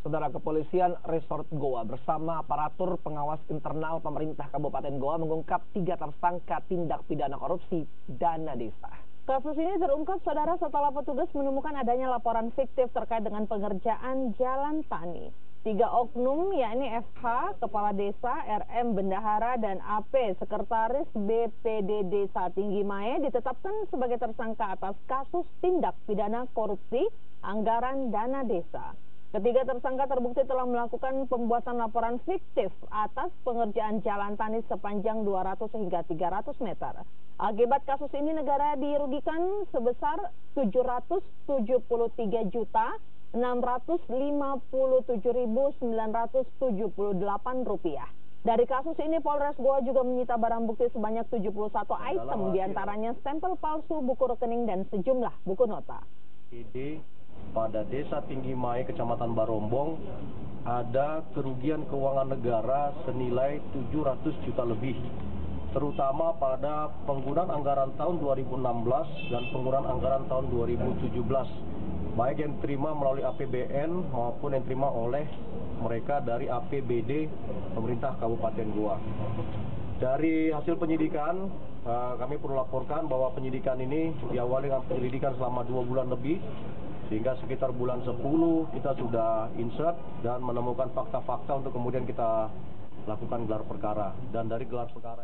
Saudara, Kepolisian Resort Goa bersama aparatur pengawas internal pemerintah Kabupaten Goa mengungkap 3 tersangka tindak pidana korupsi dana desa. Kasus ini terungkap, saudara, setelah petugas menemukan adanya laporan fiktif terkait dengan pengerjaan jalan tani. 3 oknum, yakni FH, Kepala Desa, RM Bendahara, dan AP, Sekretaris BPD Desa Tinggi Mae, ditetapkan sebagai tersangka atas kasus tindak pidana korupsi anggaran dana desa. Ketiga tersangka terbukti telah melakukan pembuatan laporan fiktif atas pengerjaan jalan tani sepanjang 200 hingga 300 meter. Akibat kasus ini negara dirugikan sebesar Rp757.657.978. Dari kasus ini Polres Goa juga menyita barang bukti sebanyak 71 item, diantaranya stempel palsu, buku rekening, dan sejumlah buku nota. Pada Desa Tinggi Mae, Kecamatan Barombong, ada kerugian keuangan negara senilai 700 juta lebih, terutama pada penggunaan anggaran tahun 2016 dan penggunaan anggaran tahun 2017, baik yang diterima melalui APBN maupun yang diterima oleh mereka dari APBD pemerintah Kabupaten Goa. Dari hasil penyidikan, kami perlu laporkan bahwa penyidikan ini diawali dengan penyelidikan selama 2 bulan lebih, sehingga sekitar bulan 10 kita sudah insert dan menemukan fakta-fakta untuk kemudian kita lakukan gelar perkara. Dan dari gelar perkara